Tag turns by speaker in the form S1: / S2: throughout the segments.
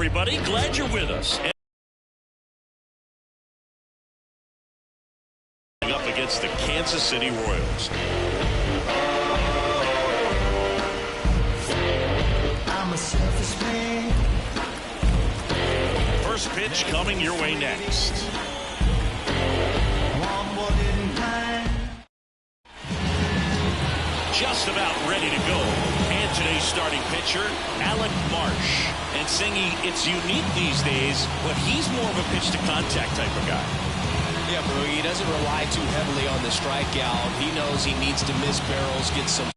S1: everybody. Glad you're with us. Up against the Kansas City Royals.
S2: I'm a selfish man.
S1: First pitch coming your way next. Just about ready to go. And today's starting pitcher, Alec Marsh. And Singy, it's unique these days, but he's more of a pitch-to-contact type of guy.
S3: Yeah, Boogie, he doesn't rely too heavily on the strikeout. He knows he needs to miss barrels, get some.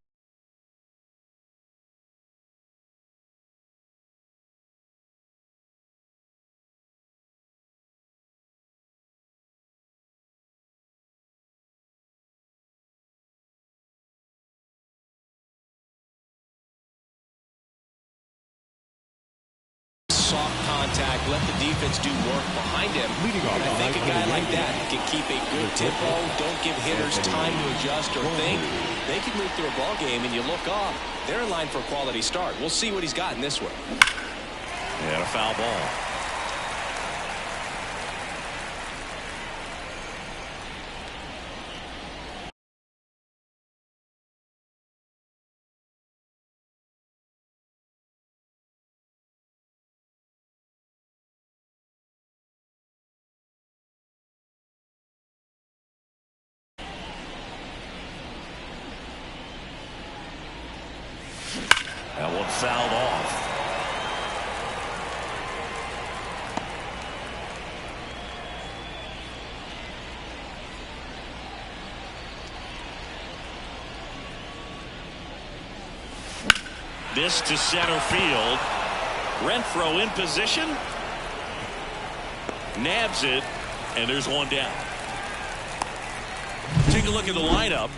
S3: Soft contact, let the defense do work behind him. And I think a guy like that can keep a good tempo, don't give hitters time to adjust or think. They can move through a ball game, and you look up, they're in line for a quality start. We'll see what he's got in this one.
S1: And a foul ball. That one fouled off. This to center field. Renfroe in position. Nabs it, and there's one down. Take a look at the lineup.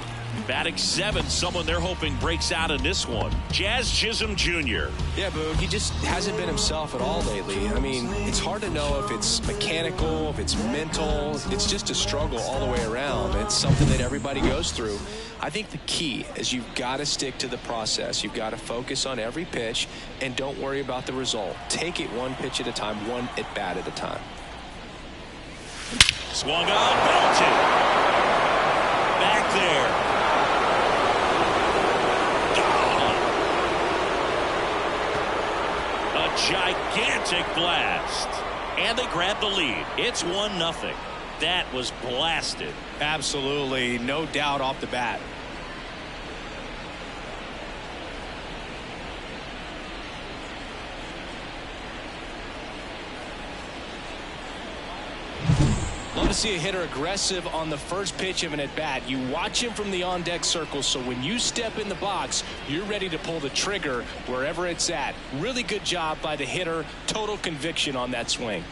S1: Batting seventh, someone they're hoping breaks out in this one. Jazz Chisholm Jr.
S3: Yeah, Boog, he just hasn't been himself at all lately. I mean, it's hard to know if it's mechanical, if it's mental. It's just a struggle all the way around. It's something that everybody goes through. I think the key is you've got to stick to the process. You've got to focus on every pitch and don't worry about the result. Take it one pitch at a time, one at bat at a time.
S1: Swung on, belted. Back there. Gigantic blast, and they grab the lead. It's 1-0. That was blasted.
S3: Absolutely, no doubt off the bat. Love to see a hitter aggressive on the first pitch of an at-bat. You watch him from the on-deck circle, so when you step in the box, you're ready to pull the trigger wherever it's at. Really good job by the hitter. Total conviction on that swing.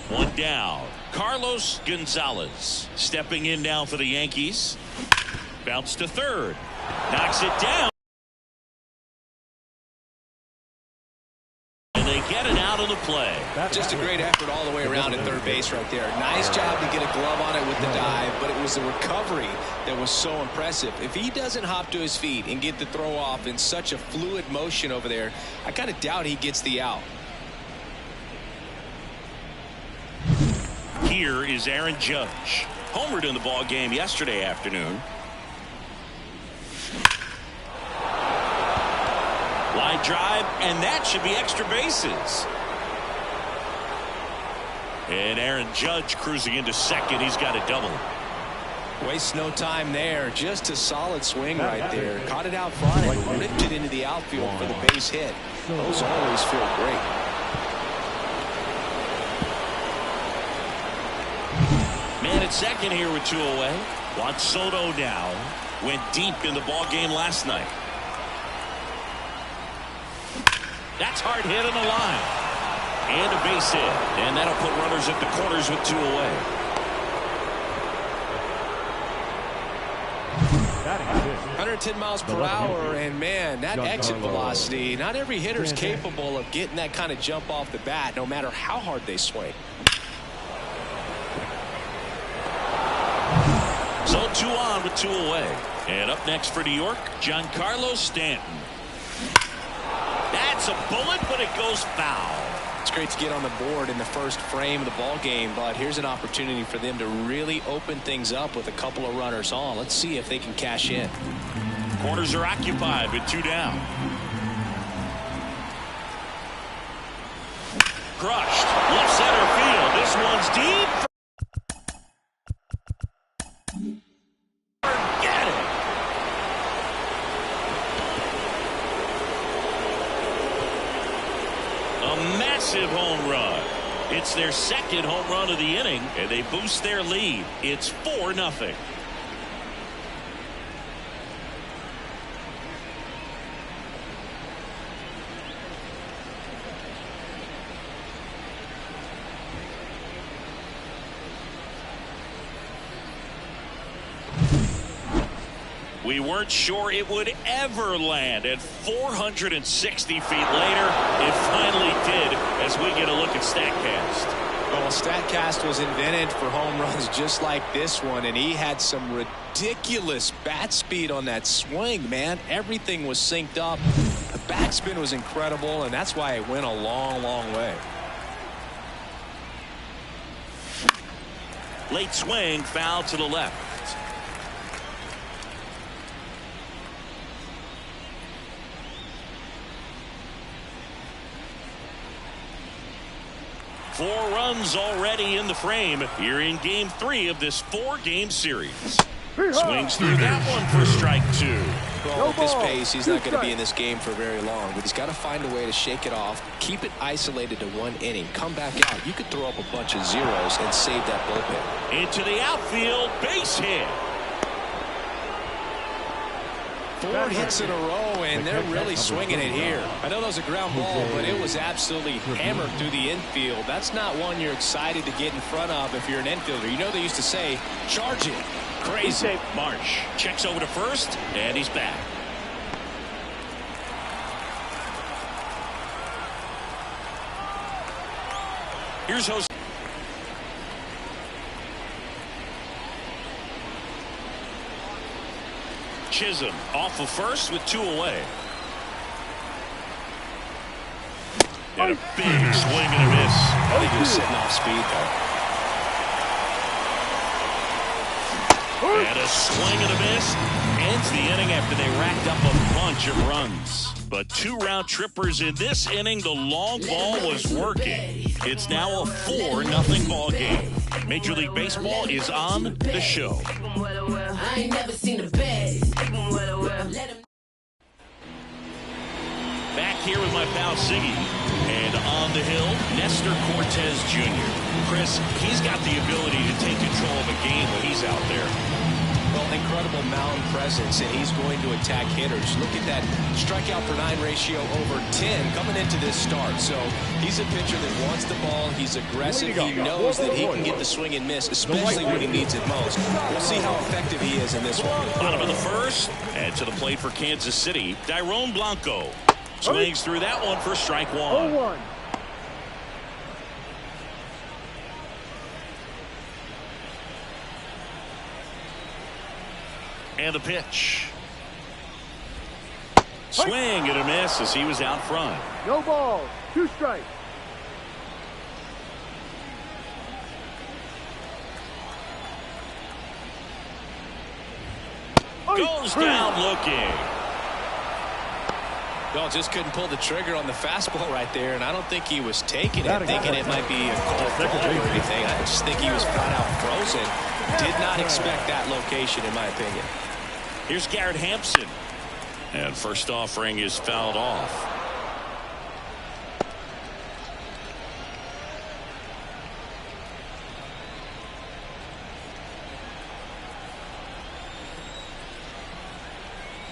S1: One down. Carlos Gonzalez stepping in now for the Yankees. Bounce to third. Knocks it down. Get it out of the play.
S3: Just a great effort all the way around at third base right there. Nice job to get a glove on it with the dive, but it was the recovery that was so impressive. If he doesn't hop to his feet and get the throw off in such a fluid motion over there, I kind of doubt he gets the out.
S1: Here is Aaron Judge. Homered in the ball game yesterday afternoon. Line drive, and that should be extra bases. And Aaron Judge cruising into second. He's got a double.
S3: Wastes no time there. Just a solid swing right there. Caught it out front and ripped it into the outfield for the base hit. Those always feel great.
S1: Man at second here with 2 away. Juan Soto now went deep in the ball game last night. That's hard hit on the line. And a base hit. And that'll put runners at the corners with 2 away.
S3: 110 miles per hour, and man, that exit velocity, not every hitter's capable of getting that kind of jump off the bat, no matter how hard they swing.
S1: So 2 on with 2 away. And up next for New York, Giancarlo Stanton. That's a bullet, but it goes foul.
S3: It's great to get on the board in the first frame of the ball game, but here's an opportunity for them to really open things up with a couple of runners on. Let's see if they can cash in.
S1: Corners are occupied with 2 down. Crushed. Left center field. This one's deep. Forget it. A massive home run. It's their second home run of the inning, and they boost their lead. It's 4-0. We weren't sure it would ever land, and 460 feet later, it finally did, as we get a look at StatCast.
S3: Well, StatCast was invented for home runs just like this one, and he had some ridiculous bat speed on that swing, man. Everything was synced up. The backspin was incredible, and that's why it went a long, long way.
S1: Late swing, foul to the left. Four runs already in the frame here in Game 3 of this 4-game series. Swings through that one for strike 2.
S3: Well, at this pace, he's not going to be in this game for very long, but he's got to find a way to shake it off, keep it isolated to 1 inning, come back out. You could throw up a bunch of zeros and save that bullpen.
S1: Into the outfield, base hit.
S3: 4 hits in a row, and they're really swinging it here. I know that was a ground ball, but it was absolutely hammered through the infield. That's not one you're excited to get in front of if you're an infielder. You know they used to say, charge it. Crazy.
S1: Marsh checks over to first, and he's back. Here's Jose. Chisholm off of first with 2 away. And a big swing and a miss.
S3: I think he was sitting off speed, though.
S1: And a swing and a miss. Ends the inning after they racked up a bunch of runs. But 2 round trippers in this inning. The long ball was working. It's now a 4-0 ball game. Major League Baseball is on the show.
S4: I ain't never seen the best.
S1: Back here with my pal Siggy. And on the hill, Nestor Cortez Jr. Chris, he's got the ability to take control of a game when he's out there.
S3: Well, incredible mound presence, and he's going to attack hitters. Look at that strikeout per 9 ratio over 10 coming into this start. So he's a pitcher that wants the ball. He's aggressive. He knows that he can get the swing and miss, especially when he needs it most. We'll see how effective he is in this one.
S1: Bottom of the first, and to the plate for Kansas City, Dairon Blanco. Swings through that one for strike 1. And the pitch. Swing and a miss as he was out front.
S5: No ball, 2 strikes.
S1: Goes down looking.
S3: Well, just couldn't pull the trigger on the fastball right there, and I don't think he was taking it, thinking it might be a called ball or anything. I just think he was flat out frozen. Did not expect that location, in my opinion.
S1: Here's Garrett Hampson. And first offering is fouled off.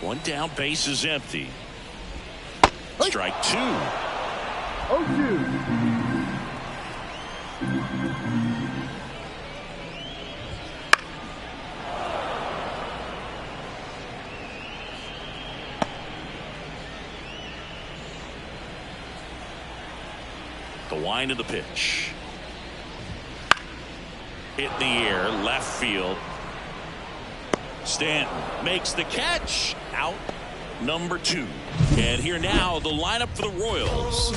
S1: One down, base is empty. Strike 2.
S5: 0-2.
S1: The wind of the pitch. Hit in the air, left field. Stanton makes the catch. Out. number 2. And here now, the lineup for the Royals.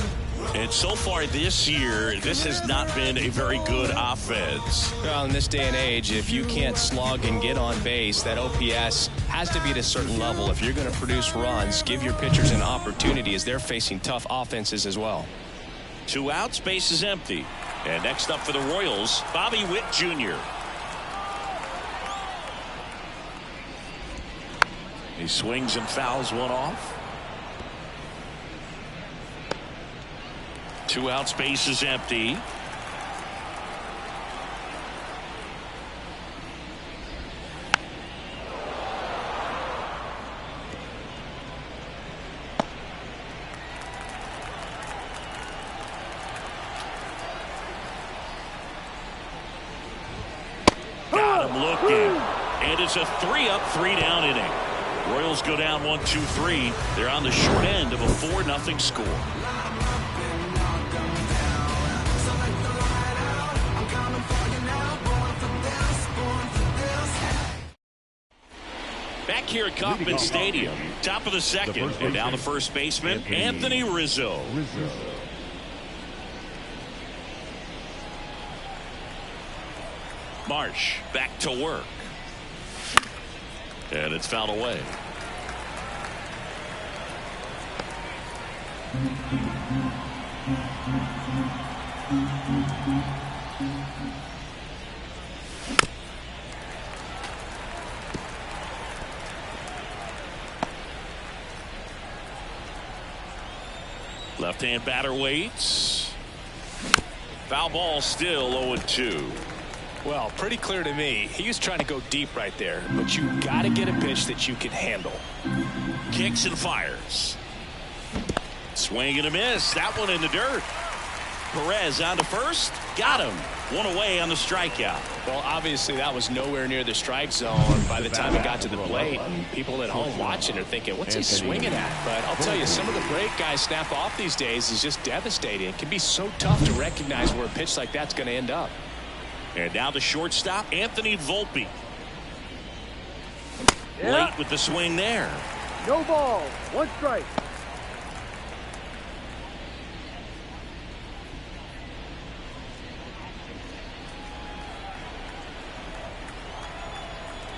S1: And so far this year, this has not been a very good offense.
S3: Well, in this day and age, if you can't slug and get on base, that OPS has to be at a certain level. If you're going to produce runs, give your pitchers an opportunity as they're facing tough offenses as well.
S1: 2 outs, base is empty. And next up for the Royals, Bobby Witt Jr. He swings and fouls one off. 2 outs, base is empty. Got him looking. And it's a 3-up, 3-down inning. Royals go down 1-2-3. They're on the short end of a 4-0 score. Back here at Kauffman Stadium, top of the second, and now the first baseman, Anthony Rizzo. Marsh back to work. And it's fouled away. Left-hand batter waits. Foul ball, still 0-2.
S3: Well, pretty clear to me. He was trying to go deep right there, but you got to get a pitch that you can handle.
S1: Kicks and fires. Swing and a miss. That one in the dirt. Perez on to first. Got him. One away on the strikeout.
S3: Well, obviously that was nowhere near the strike zone by the time it got to the plate. People at home watching are thinking, what's he swinging at? But I'll tell you, some of the break guys snap off these days is just devastating. It can be so tough to recognize where a pitch like that's going to end up.
S1: And now the shortstop, Anthony Volpe.
S5: Yeah.
S1: Late with the swing there.
S5: No ball. 1 strike.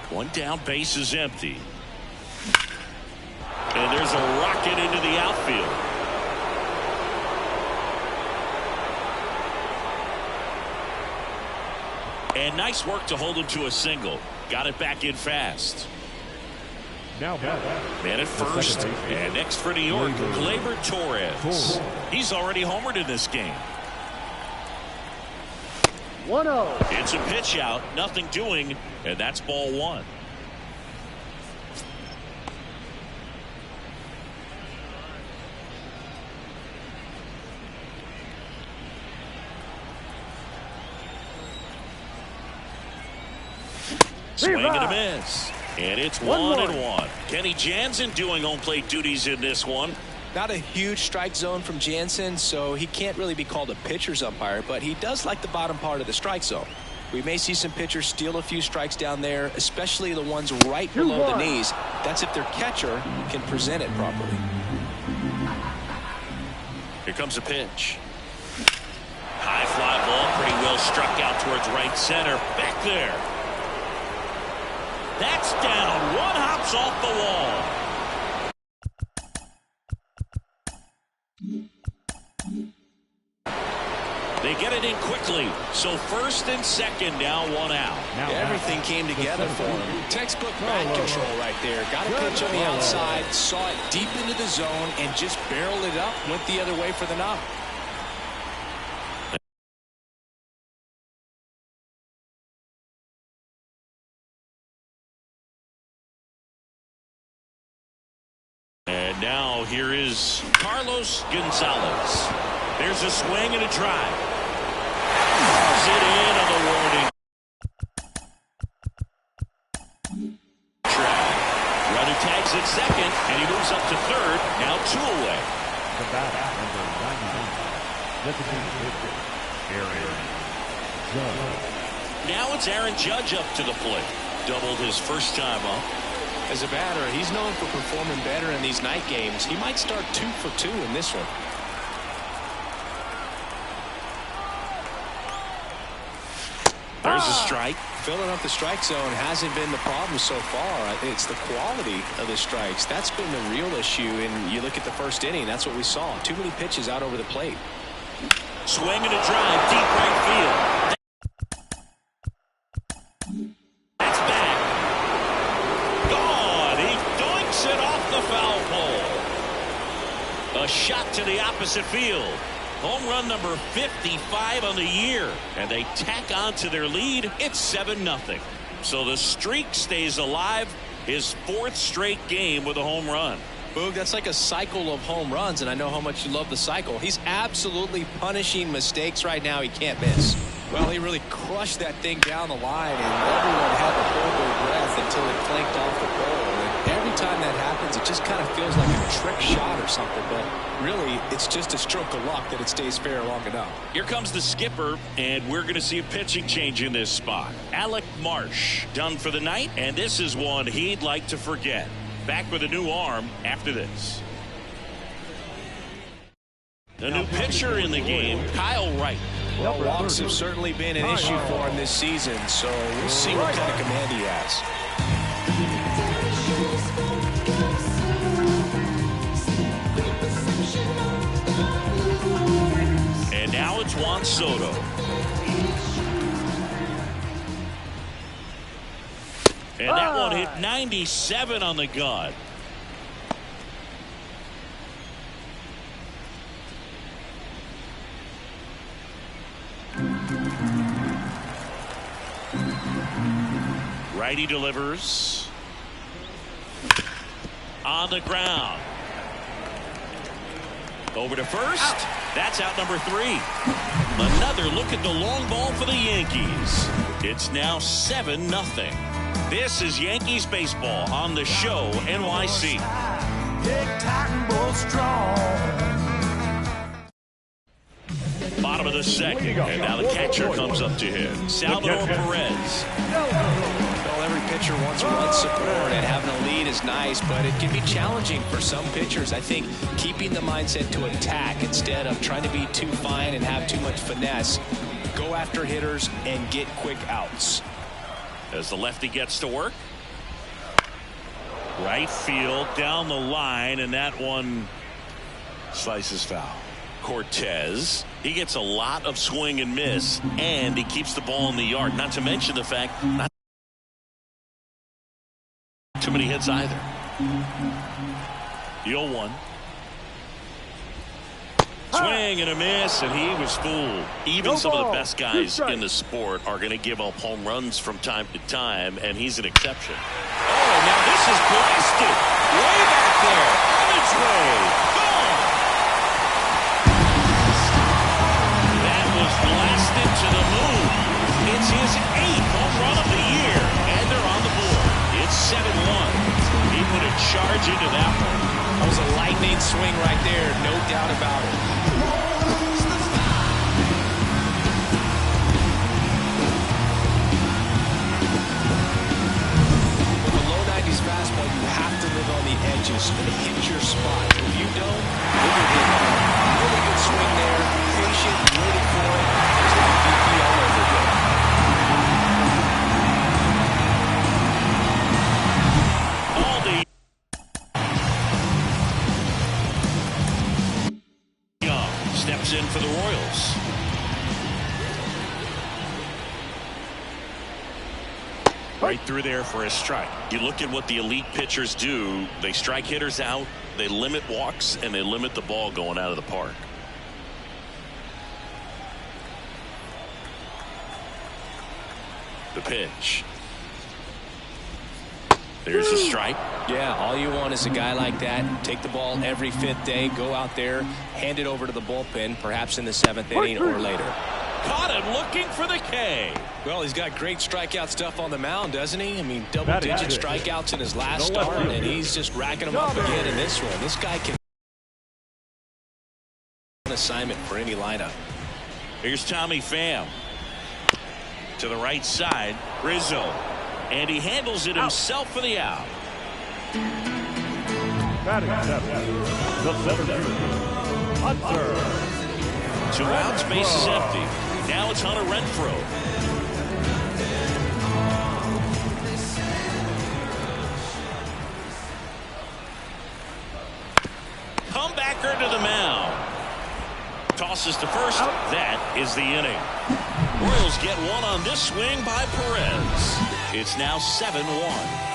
S1: One down, base is empty. And there's a rocket into the outfield. And nice work to hold him to a single. Got it back in fast.
S5: Now
S1: Man at first. And next for New York, Gleyber Torres. He's already homered in this game.
S5: 1-0.
S1: It's a pitch out, nothing doing, and that's ball 1. Swing and a miss. And it's 1-1. Kenny Jansen doing home plate duties in this one.
S3: Not a huge strike zone from Jansen, so he can't really be called a pitcher's umpire, but he does like the bottom part of the strike zone. We may see some pitchers steal a few strikes down there, especially the ones right below the knees. That's if their catcher can present it properly.
S1: Here comes a pitch. High fly ball, pretty well struck out towards right center. Back there. That's down. One hops off the wall. They get it in quickly. So first and second, now 1 out.
S3: Everything came together for him. Textbook bat control right there. Got a pitch on the outside, saw it deep into the zone, and just barreled it up, went the other way for the knock.
S1: And now here is Carlos Gonzalez. There's a swing and a drive. Draws it in on the warning track. Runner tags at second, and he moves up to third. Now 2 away.
S5: The batter, number 99. Designated pitcher, Aaron Judge.
S1: Now it's Aaron Judge up to the plate. Doubled his first time up.
S3: As a batter, he's known for performing better in these night games. He might start 2 for 2 in this one.
S1: There's a strike.
S3: Filling up the strike zone hasn't been the problem so far. It's the quality of the strikes. That's been the real issue. And you look at the first inning, that's what we saw. Too many pitches out over the plate.
S1: Swing and a drive, deep right field. That's back. Gone. He doinks it off the foul pole. A shot to the opposite field. Home run number 55 on the year. And they tack on to their lead. It's 7-0. So the streak stays alive. His 4th straight game with a home run.
S3: Boog, that's like a cycle of home runs, and I know how much you love the cycle. He's absolutely punishing mistakes right now he can't miss. Well, he really crushed that thing down the line, and everyone had to hold their breath until it clanked off the pole. And every time that happens, it just kind of feels like a trick shot or something, but really, it's just a stroke of luck that it stays fair long enough.
S1: Here comes the skipper, and we're going to see a pitching change in this spot. Alec Marsh done for the night, and this is one he'd like to forget. Back with a new arm after this. A new pitcher in the game, Kyle Wright.
S3: Well, walks have certainly been an issue for him this season, so we'll see what kind of command he has.
S1: And now it's Juan Soto. And that one hit 97 on the gun. Righty delivers. On the ground. Over to first. That's out number 3. Another look at the long ball for the Yankees. It's now 7-0. This is Yankees baseball on the show NYC. Bottom of the second, and now the catcher comes up to him, Salvador Perez.
S3: Well, every pitcher wants run support, and having a lead is nice, but it can be challenging for some pitchers. I think keeping the mindset to attack instead of trying to be too fine and have too much finesse. Go after hitters and get quick outs.
S1: As the lefty gets to work. Right field down the line, and that one slices foul. Cortez, he gets a lot of swing and miss, and he keeps the ball in the yard. Not to mention the fact not too many hits either. The 0-1. Swing and a miss, and he was fooled. Even some of the best guys in the sport are going to give up home runs from time to time, and he's an exception. Oh, now this is blasted. Way back there. On its way. Gone. That was blasted to the moon. It's his 8th home run of the year, and they're on the board. It's 7-1. He put a charge into that one.
S3: That was a lightning swing right there, no doubt about it. With a low 90s fastball, you have to live on the edges and hit your spot. If you don't, look at him. Really good swing there, patient, waiting for it. It's like BP all over again.
S1: Steps in for the Royals. Right through there for a strike. You look at what the elite pitchers do. They strike hitters out, they limit walks, and they limit the ball going out of the park. The pitch. There's a strike.
S3: Yeah, all you want is a guy like that. Take the ball every 5th day, go out there, hand it over to the bullpen, perhaps in the 7th inning or later.
S1: Caught him looking for the K.
S3: Well, he's got great strikeout stuff on the mound, doesn't he? I mean, double-digit strikeouts in his last start, and he's just racking them up again in this one. This guy can an assignment for any lineup.
S1: Here's Tommy Pham. To the right side, Rizzo. And he handles it himself for the out.
S5: Batting seventh, the center fielder, Hunter.
S1: 2 outs, base is empty. Now it's Hunter Renfroe. Comebacker to the mound. Tosses to first. That is the inning. Royals get one on this swing by Perez. It's now 7-1.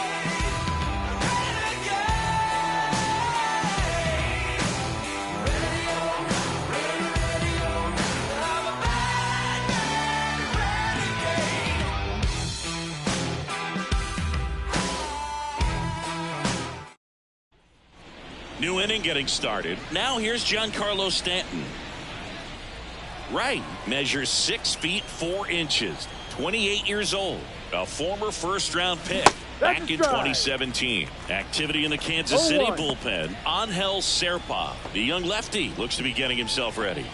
S1: New inning getting started. Now here's Giancarlo Stanton. Right measures 6 feet 4 inches. 28 years old. A former first-round pick back in 2017. Activity in the Kansas City bullpen. Angel Serpa, the young lefty, looks to be getting himself ready.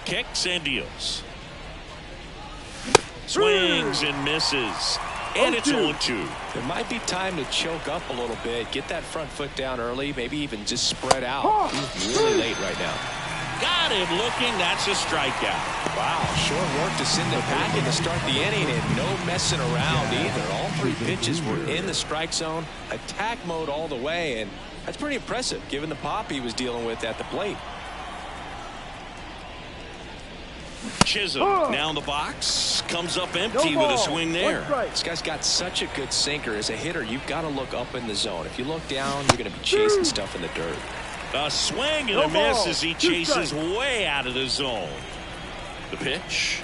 S1: Kicks and deals. Swings and misses. And it's 0-2.
S3: There might be time to choke up a little bit, get that front foot down early, maybe even just spread out. He's really late right now.
S1: Got him looking. That's a strikeout.
S3: Wow, short work to send the packet to start the inning, and no messing around either. All 3 pitches were in the strike zone, attack mode all the way, and that's pretty impressive given the pop he was dealing with at the plate.
S1: Chisholm now in the box, comes up empty with a swing there.
S3: This guy's got such a good sinker. As a hitter, you've got to look up in the zone. If you look down, you're going to be chasing stuff in the dirt.
S1: A swing and a miss as he chases way out of the zone. The pitch.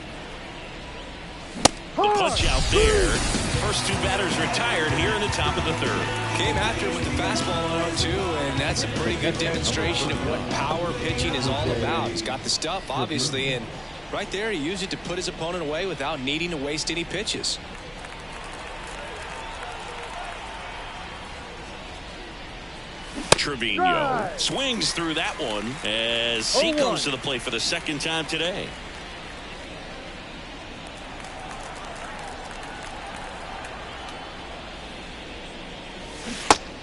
S1: The punch out there. First 2 batters retired here in the top of the 3rd.
S3: Came after him with the fastball on 0-2, and that's a pretty good demonstration of what power pitching is all about. He's got the stuff, obviously, and right there he used it to put his opponent away without needing to waste any pitches.
S1: Trevino swings through that one as he comes to the plate for the 2nd time today.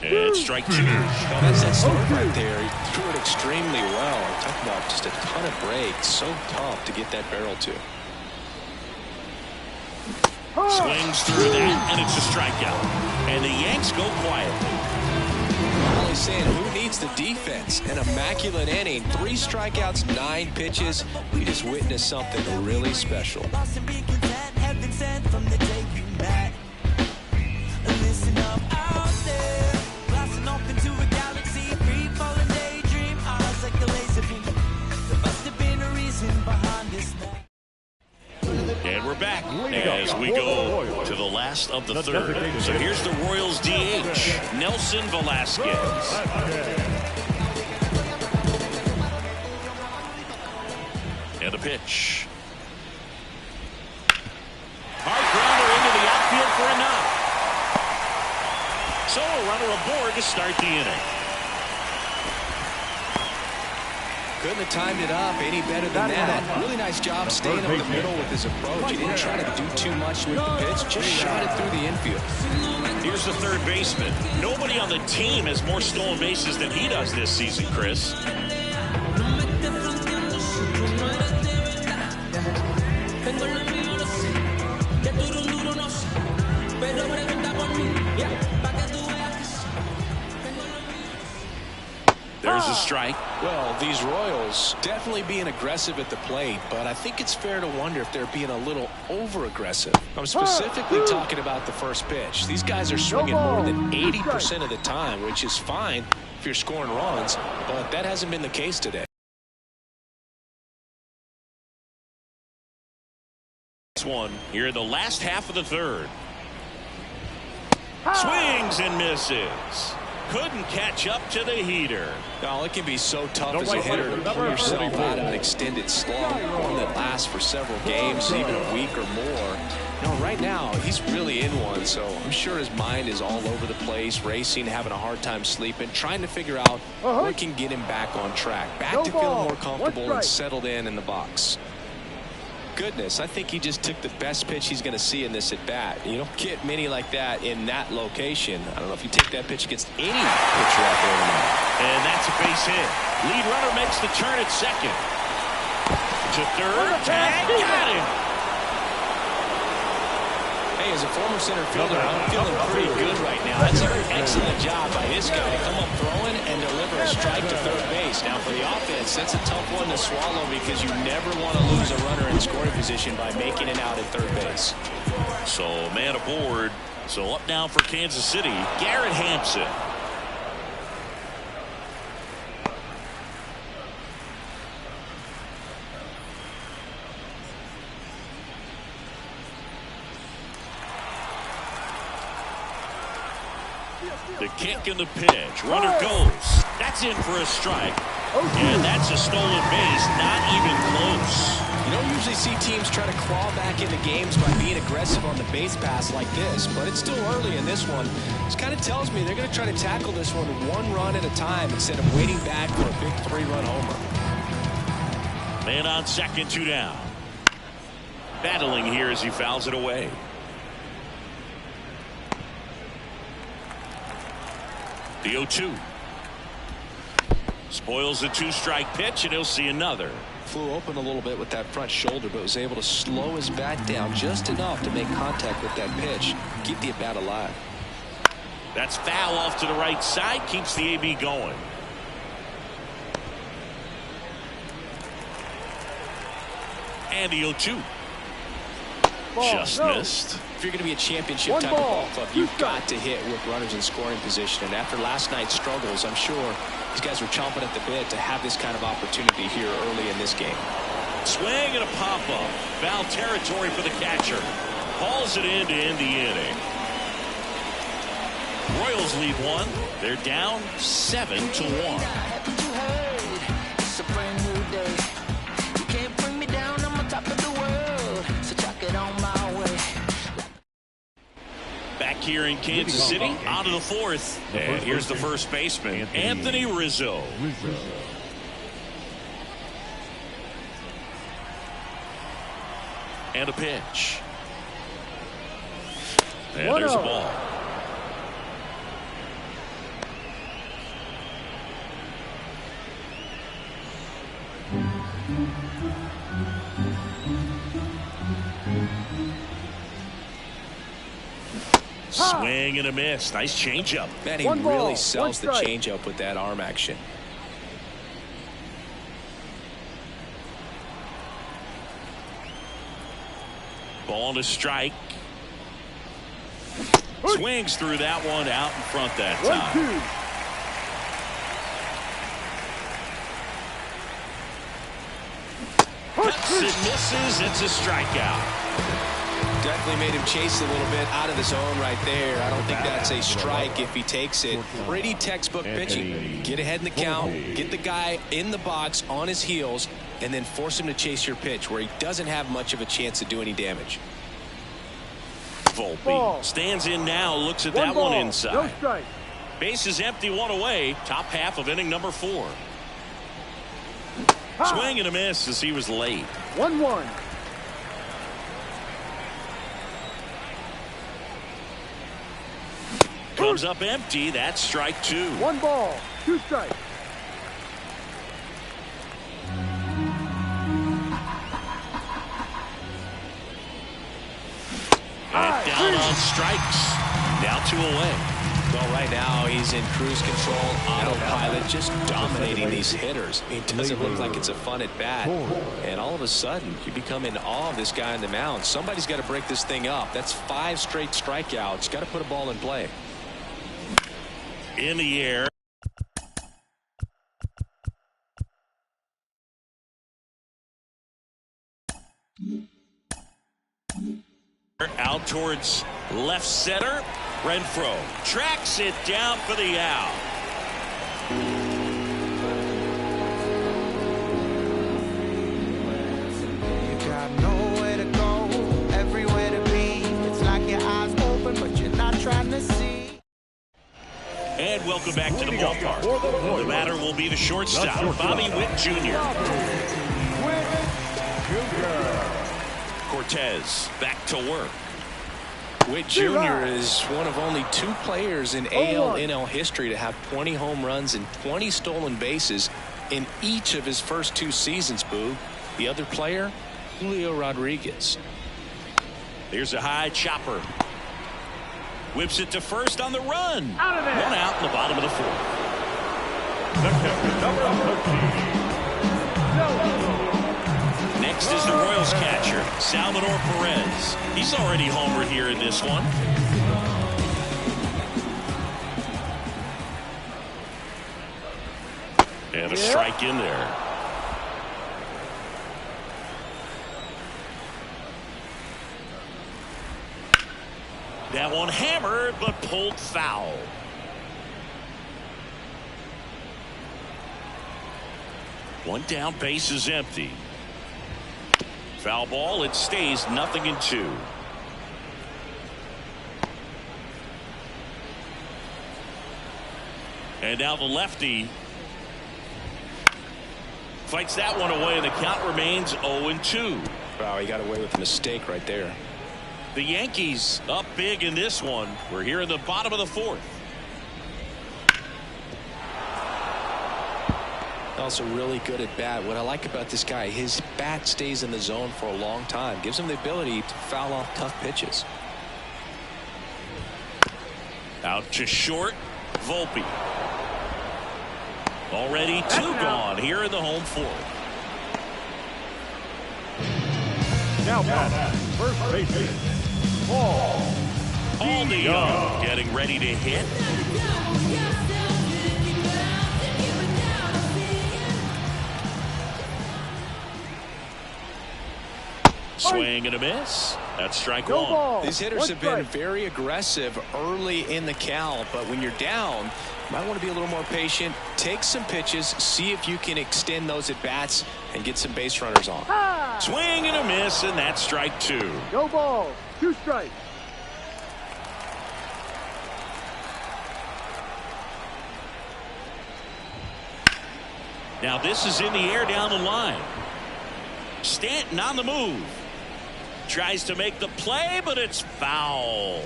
S1: And strike 2.
S3: Well, that's that start right there. He threw it extremely well. Talk about just a ton of breaks. So tough to get that barrel to.
S1: Swings through that, and it's a strikeout. And the Yanks go quietly.
S3: All he's saying, who needs the defense? An immaculate inning. 3 strikeouts, 9 pitches. We just witnessed something really special.
S1: And we're back as we go to the last of the 3rd. So here's the Royals DH, Nelson Velasquez. And the pitch. Hard grounder into the outfield for a knock. So a runner aboard to start the inning.
S3: Couldn't have timed it up any better than that. Really nice job staying up the middle with his approach. He didn't try to do too much with the pitch, just shot it through the infield.
S1: Here's the 3rd baseman. Nobody on the team has more stolen bases than he does this season, Chris. There's a strike.
S3: Well, these Royals definitely being aggressive at the plate, but I think it's fair to wonder if they're being a little over-aggressive. I'm specifically talking about the first pitch. These guys are swinging more than 80% of the time, which is fine if you're scoring runs, but that hasn't been the case today.
S1: This one here in the last half of the 3rd. Swings and misses. Couldn't catch up to the heater.
S3: Now, it can be so tough as a hitter to pull yourself out of an extended slump, one that lasts for several games, even a week or more. You know, right now, he's really in one, so I'm sure his mind is all over the place, racing, having a hard time sleeping, trying to figure out what can get him back on track, back to feeling more comfortable and settled in the box. goodness, I think he just took the best pitch he's going to see in this at-bat. You don't get many like that in that location. I don't know if you take that pitch against any pitcher out there tonight.
S1: And that's a base hit. Lead runner makes the turn at second. To third, tag, got him.
S3: Hey, as a former center fielder, I'm feeling pretty good right now. That's an excellent job by this guy to come up throwing and deliver a strike to third base. Now, for the offense, that's a tough one to swallow because you never want to lose a runner in scoring position by making it out at third base.
S1: So, man aboard. So, up now for Kansas City, Garrett Hampson. The kick and the pitch. Runner goes. That's in for a strike. And that's a stolen base. Not even close.
S3: You don't usually see teams try to claw back into games by being aggressive on the base pass like this, but it's still early in this one. This kind of tells me they're going to try to tackle this one run at a time instead of waiting back for a big 3-run homer.
S1: Man on second, 2 down. Battling here as he fouls it away. The 0-2. Spoils the 2-strike pitch, and he'll see another.
S3: Flew open a little bit with that front shoulder, but was able to slow his bat down just enough to make contact with that pitch. Keep the at-bat alive.
S1: That's foul off to the right side. Keeps the AB going. And the 0-2. Just missed.
S3: If you're going to be a championship type of ball club, you've got to hit with runners in scoring position. And after last night's struggles, I'm sure these guys were chomping at the bit to have this kind of opportunity here early in this game.
S1: Swing and a pop-up. Foul territory for the catcher. Hauls it in to end the inning. Royals lead 1. They're down 7-1. Back here in Kansas City, out of the 4th. And here's the first baseman, Anthony Rizzo. And a pitch. And there's a ball. Swing and a miss. Nice changeup.
S3: Man, he really sells the changeup with that arm action.
S1: Ball to strike. Swings through that one out in front that time. Cuts and misses. It's a strikeout.
S3: Definitely made him chase a little bit out of the zone right there. I don't think that's a strike if he takes it. Pretty textbook pitching. Get ahead in the count, get the guy in the box on his heels, and then force him to chase your pitch where he doesn't have much of a chance to do any damage.
S1: Volpe stands in now, looks at that one inside.
S5: No strike.
S1: Base is empty, 1 away. Top half of inning number 4. Swing and a miss as he was late.
S5: 1-1.
S1: Comes up empty. That's strike 2.
S5: 1 ball, 2 strikes.
S1: And down on strikes. Now 2 away.
S3: Well, right now he's in cruise control, autopilot, just dominating these hitters. It doesn't look like it's a fun at bat. And all of a sudden, you become in awe of this guy on the mound. Somebody's got to break this thing up. That's 5 straight strikeouts. Got to put a ball in play.
S1: In the air. Out towards left center. Renfroe tracks it down for the out.
S2: You got nowhere to go, everywhere to be. It's like your eyes open, but you're not trying to see.
S1: And welcome back to the ballpark. The batter will be the shortstop, Bobby Witt Jr. Cortez back to work.
S3: Witt Jr. is one of only 2 players in AL/NL history to have 20 home runs and 20 stolen bases in each of his first 2 seasons, Boog. The other player, Julio Rodriguez.
S1: Here's a high chopper. Whips it to first on the run.
S5: Out of there.
S1: 1 out in the bottom of the 4th. Next is the Royals catcher, Salvador Perez. He's already homered here in this one. And a strike in there. That one hammered, but pulled foul. One down, base is empty. Foul ball, it stays 0-2. And now the lefty fights that one away, and the count remains 0-2.
S3: Wow, he got away with a mistake right there.
S1: The Yankees up big in this one. We're here in the bottom of the 4th.
S3: Also really good at bat. What I like about this guy, his bat stays in the zone for a long time. Gives him the ability to foul off tough pitches.
S1: Out to short, Volpe. Already 2 gone here in the home 4th.
S5: Now batting, first baseman, Paul
S1: DeYoung getting ready to hit. Swing and a miss. That's strike 1.
S3: These hitters have been very aggressive early in the count, but when you're down, you might want to be a little more patient. Take some pitches, see if you can extend those at bats and get some base runners on.
S1: Swing and a miss, and that's strike 2.
S5: No ball, 2 strikes.
S1: Now this is in the air down the line. Stanton on the move. Tries to make the play, but it's foul.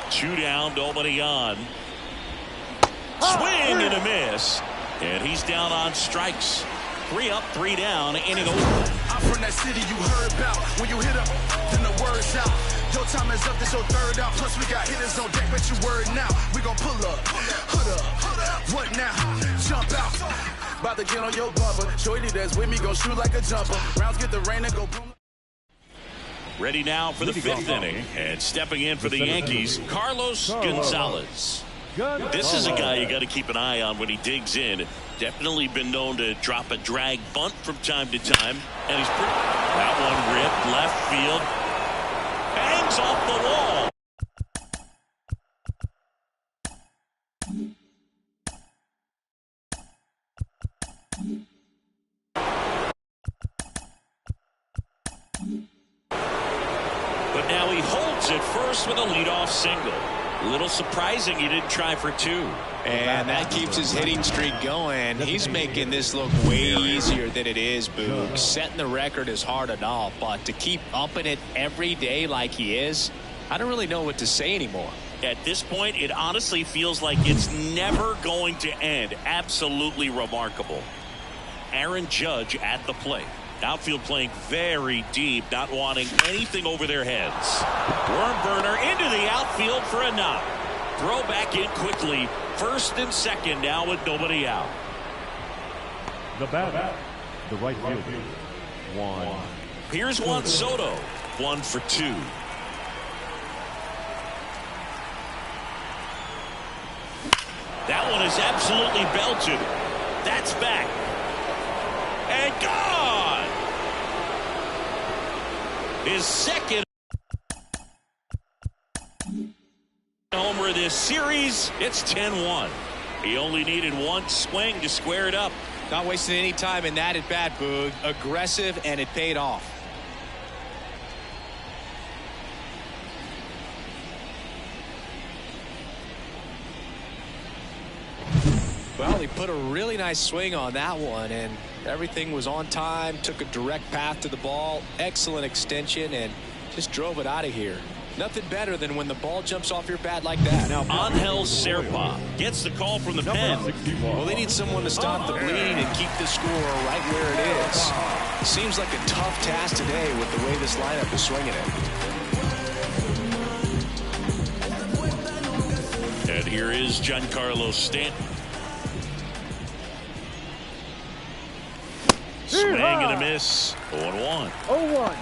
S1: Two down, nobody on. Swing and a miss. And he's down on strikes. 3 up, 3 down, inning over.
S6: I'm from that city you heard about. When you hit up, then the word's out. Your time is up, this your 3rd out. Plus we got hitters on deck, bet you word now. We gon' pull up, hood up. What now? Jump out. About to get on your bumper. Shorty that's with me gon' shoot like a jumper. Rounds get the rain and go boom.
S1: Ready now for the 5th inning. And stepping in for the Yankees, Carlos Gonzalez. This is a guy you got to keep an eye on when he digs in. Definitely been known to drop a drag bunt from time to time. And he's pretty. That one ripped left field. Hangs off the wall. But now he holds it first with a leadoff single. A little surprising he didn't try for 2.
S3: And that keeps his hitting streak going. He's making this look way easier than it is, Boog. Setting the record is hard enough, but to keep upping it every day like he is, I don't really know what to say anymore.
S1: At this point, it honestly feels like it's never going to end. Absolutely remarkable. Aaron Judge at the plate. Outfield playing very deep, not wanting anything over their heads. Worm burner into the outfield for a knock. Throw back in quickly. 1st and 2nd now with nobody out.
S5: The batter, the right fielder, Juan.
S1: Here's Juan Soto. 1 for 2. That one is absolutely belted. That's back. And gone. His 2nd homer this series. It's 10-1. He only needed 1 swing to square it up.
S3: Not wasting any time in that at bat, Boog. Aggressive, and it paid off. Well, he put a really nice swing on that one, and everything was on time, took a direct path to the ball, excellent extension, and just drove it out of here. Nothing better than when the ball jumps off your bat like that.
S1: Now, Angel Serpa gets the call from the pen.
S3: Well, they need someone to stop the bleeding and keep the score right where it is. It seems like a tough task today with the way this lineup is swinging it.
S1: And here is Giancarlo Stanton. Swing and a miss. 0-1.
S5: 0-1.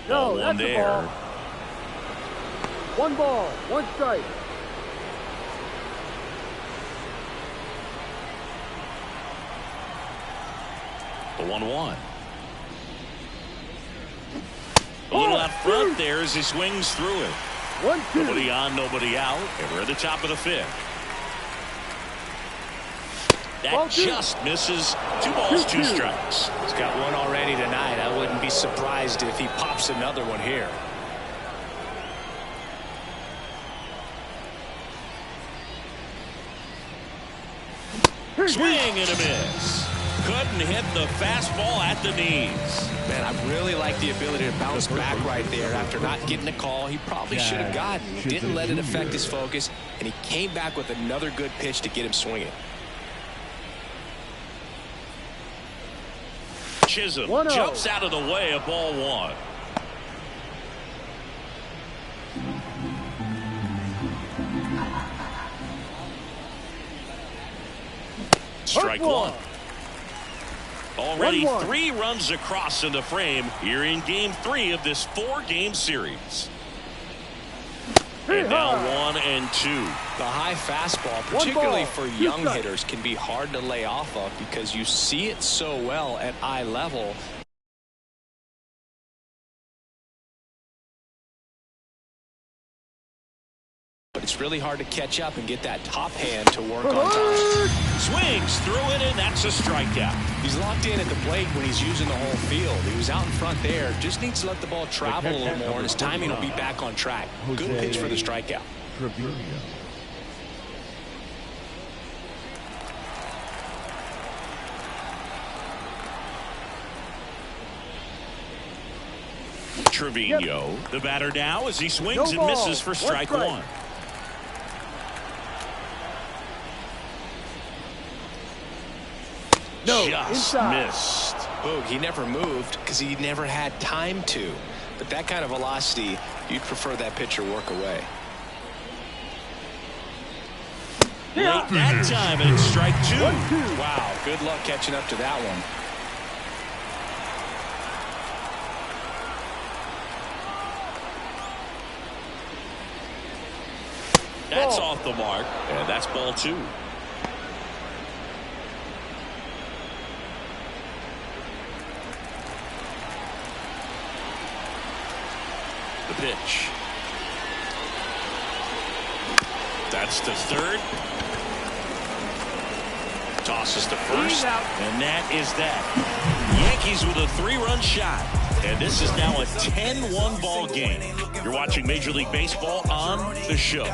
S5: No, that's the ball. 1 ball, 1 strike.
S1: The 1-1. A little out front there as he swings through it.
S5: 1-2.
S1: Nobody on, nobody out. And we're at the top of the 5th. That just misses. 2 balls, 2 strikes.
S3: He's got one already tonight. I wouldn't be surprised if he pops another one here.
S1: Swing and a miss. Couldn't hit the fastball at the knees.
S3: Man, I really like the ability to bounce back right there after not getting a call he probably should have gotten. Didn't let it affect his focus, and he came back with another good pitch to get him swinging.
S1: Chisholm jumps out of the way of ball 1. Strike 1. Already 3 runs across in the frame here in game 3 of this 4-game series. And now 1 and 2.
S3: The high fastball, particularly for young hitters, can be hard to lay off of because you see it so well at eye level. But it's really hard to catch up and get that top hand to work on time.
S1: Swings through it, and that's a strikeout.
S3: He's locked in at the plate when he's using the whole field. He was out in front there. Just needs to let the ball travel a little more, and his timing will be back on track. Good pitch for the strikeout.
S1: Trevino, the batter now as he swings and misses for strike 1. Just missed.
S3: Boog, he never moved because he never had time to. But that kind of velocity, you'd prefer that pitcher work away.
S1: Late that time, and it's strike 2.
S3: Wow, good luck catching up to that one.
S1: That's off the mark, and that's ball 2. The pitch. That's the 3rd. Tosses to first, and that is that. Yankees with a 3-run shot, and this is now a 10-1 ball game. You're watching Major League Baseball on the show.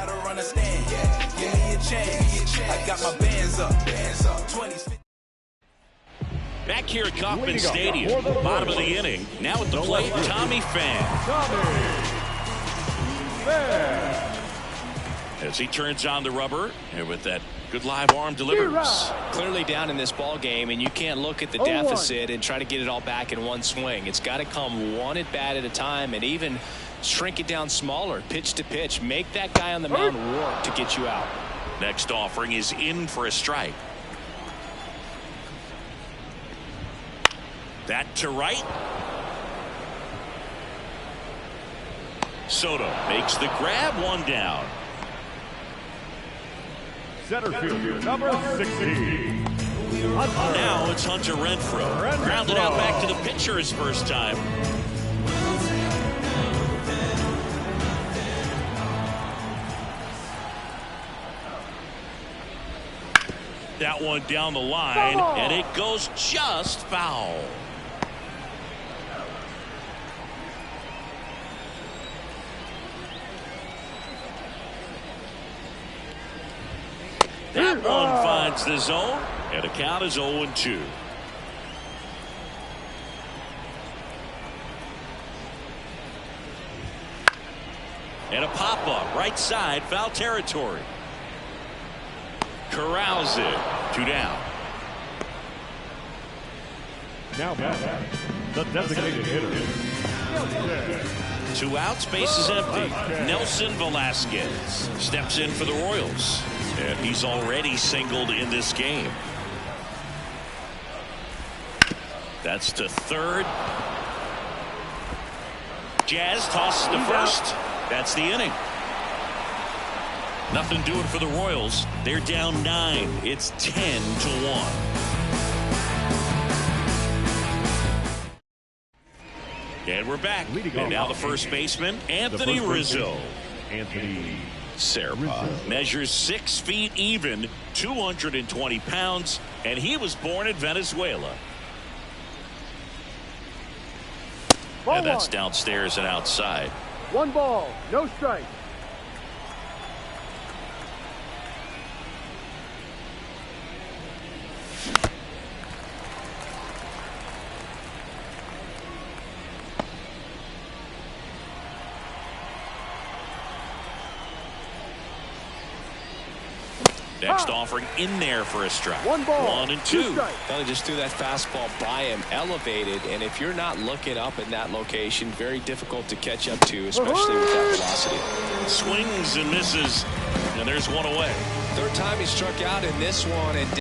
S1: Back here at Kauffman Stadium, bottom of the inning. Now at the plate, Tommy Pham. As he turns on the rubber, and with that good live arm delivers.
S3: Clearly down in this ball game, and you can't look at the deficit and try to get it all back in one swing. It's got to come one at bat at a time, and even shrink it down smaller, pitch to pitch. Make that guy on the mound work to get you out.
S1: Next offering is in for a strike. That to right. Soto makes the grab, 1 down.
S5: Center fielder, number 16.
S1: Now it's Hunter Renfroe. Grounded out back to the pitcher his first time. That one down the line, and it goes just foul. That one finds the zone, and the count is 0-2. And a pop-up, right side, foul territory. Corrals it. 2 down.
S5: Now back. The designated hitter.
S1: 2 outs, base is empty. Nelson Velasquez steps in for the Royals. And he's already singled in this game. That's to third. Jazz tosses to first. That's the inning. Nothing doing for the Royals. They're down 9. It's 10-1. And we're back. And now the first baseman, Anthony Rizzo.
S5: Anthony
S1: Serpa measures 6 feet even, 220 pounds, and he was born in Venezuela. And that's downstairs and outside.
S5: 1 ball, no strike.
S1: Next offering in there for a strike.
S5: 1 ball,
S1: 1-2.
S3: Kind of just threw that fastball by him, elevated, and if you're not looking up in that location, very difficult to catch up to, especially with that velocity.
S1: Swings and misses, and there's 1 away.
S3: Third time he struck out in this one and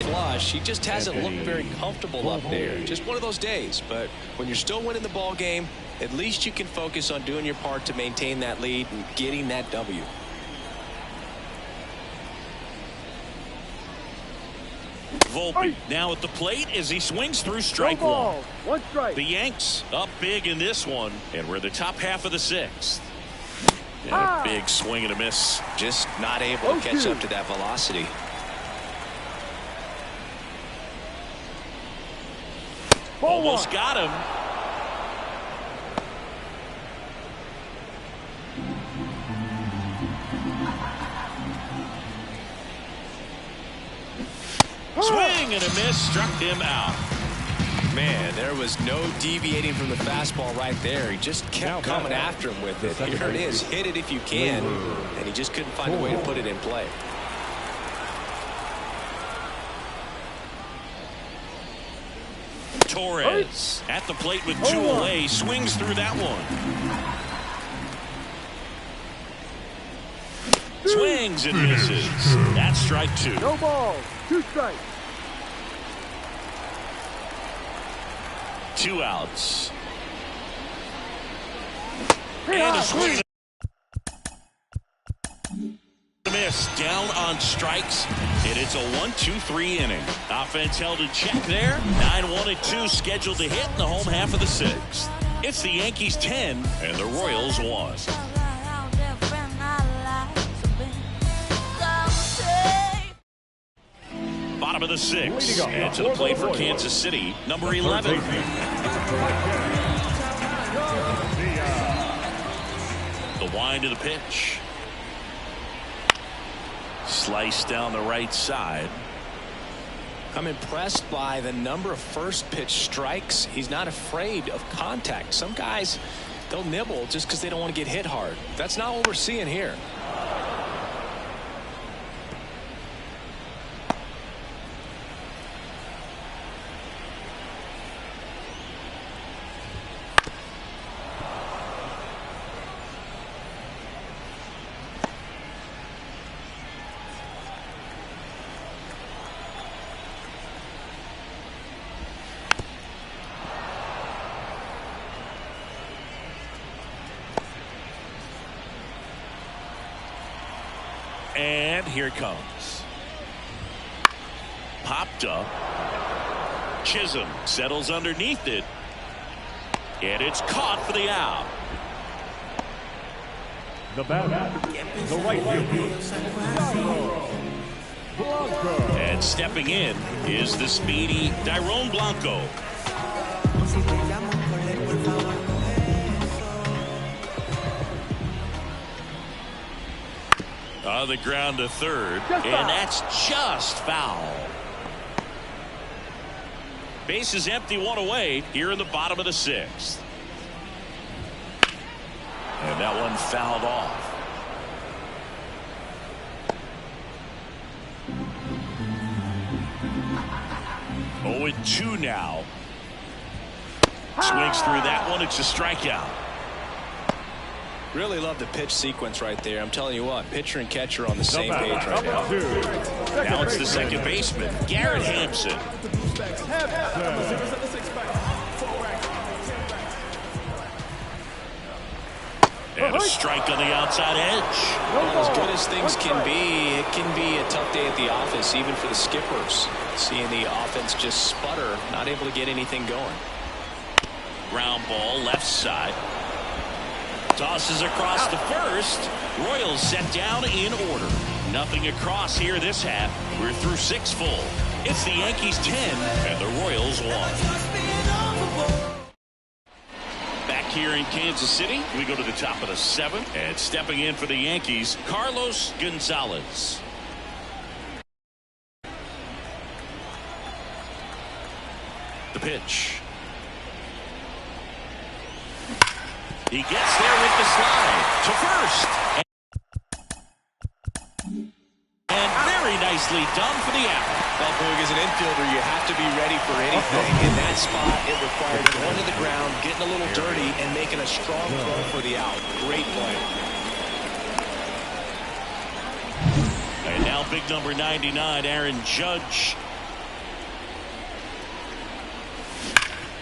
S3: flush. He just hasn't looked very comfortable up there. Just one of those days, but when you're still winning the ball game, at least you can focus on doing your part to maintain that lead and getting that W.
S1: Volpe now at the plate as he swings through strike
S5: 1.
S1: 1.
S5: 1 strike.
S1: The Yanks up big in this one, and we're in the top half of the 6th. And a big swing and a miss.
S3: Just not able to catch up to that velocity.
S1: Almost got him. Swing and a miss, struck him out.
S3: Man, there was no deviating from the fastball right there. He just kept coming after him with it. Here it is, hit it if you can, and he just couldn't find a way to put it in play.
S1: Torres at the plate with 2 away, swings through that one. Swings and misses. That's strike 2.
S5: No balls, 2 strikes.
S1: 2 outs. And a swing. Miss down on strikes, and it's a 1-2-3 inning. Offense held in check there. 9-1-2 scheduled to hit in the home half of the 6th. It's the Yankees 10 and the Royals 1. Bottom of the 6th, and to the plate for Kansas City, number 11. The wind of the pitch. Slice down the right side.
S3: I'm impressed by the number of first pitch strikes. He's not afraid of contact. Some guys, they'll nibble just because they don't want to get hit hard. That's not what we're seeing here.
S1: And here it comes. Popped up. Chisholm settles underneath it. And it's caught for the out.
S5: The batter, the right fielder, Blanco.
S1: And stepping in is the speedy Dairon Blanco. On the ground to third, and that's just foul. Base is empty, one away here in the bottom of the sixth. And that one fouled off. Oh, and 2 now. Swings through that one. It's a strikeout.
S3: Really love the pitch sequence right there. I'm telling you what, pitcher and catcher on the same page right now.
S1: Now it's the second baseman, Garrett Hampson. And a strike on the outside edge.
S3: Well, as good as things can be, it can be a tough day at the office, even for the skippers. Seeing the offense just sputter, not able to get anything going.
S1: Ground ball, left side. Tosses across the first. Royals set down in order. Nothing across here this half. We're through 6 full. It's the Yankees 10 and the Royals 1. Back here in Kansas City, we go to the top of the 7th. And stepping in for the Yankees, Carlos Gonzalez. The pitch. He gets there with the slide to first. And very nicely done for the out.
S3: Well, Boog, as an infielder, you have to be ready for anything. In that spot, it required going to the ground, getting a little dirty, and making a strong throw for the out. Great play.
S1: And now big number 99, Aaron Judge.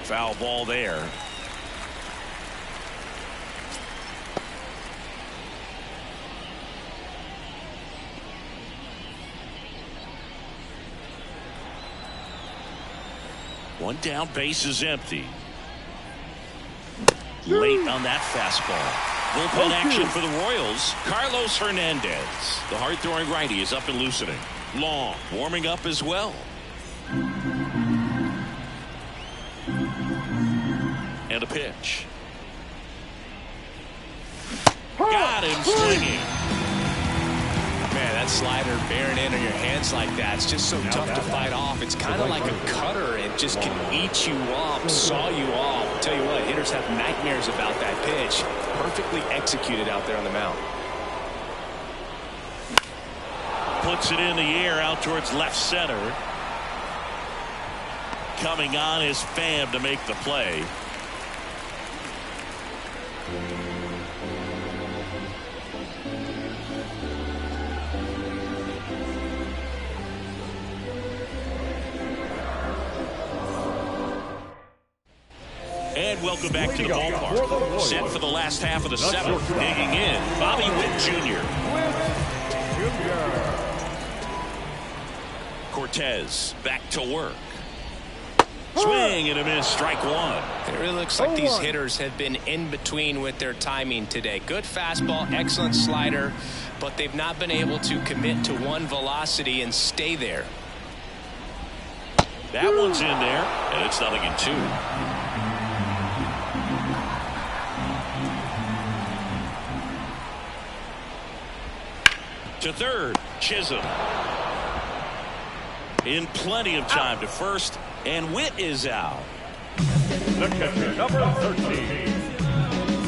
S1: Foul ball there. One down, base is empty. Late on that fastball. Bullpen action for the Royals. Carlos Hernandez. The hard-throwing righty is up and loosening. Long, warming up as well. And a pitch. Got him swinging.
S3: Man, that slider bearing in on your hands like that, it's just so tough to fight off. It's kind of like a cutter. It just can eat you up, saw you off. I'll tell you what, hitters have nightmares about that pitch. Perfectly executed out there on the mound.
S1: Puts it in the air out towards left center. Coming on is Pham to make the play. And welcome back to the ballpark. Set for the last half of the 7th. Digging in, Bobby Witt Jr. Cortez back to work. Swing and a miss, strike 1.
S3: It really looks like these hitters have been in between with their timing today. Good fastball, excellent slider, but they've not been able to commit to one velocity and stay there.
S1: That one's in there, and it's 0-2. To third, Chisholm. In plenty of time to first, and Witt is out.
S5: The catcher, number 13.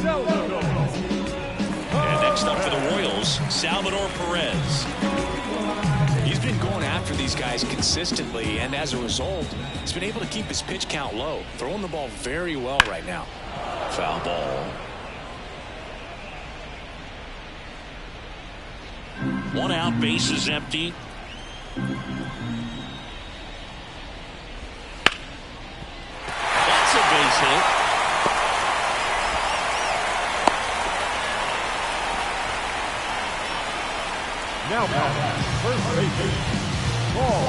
S5: Salvador.
S1: And next up for the Royals, Salvador Perez.
S3: He's been going after these guys consistently, and as a result, he's been able to keep his pitch count low, throwing the ball very well right now.
S1: Foul ball. One out, base is empty. That's a base hit.
S5: Now first baseman.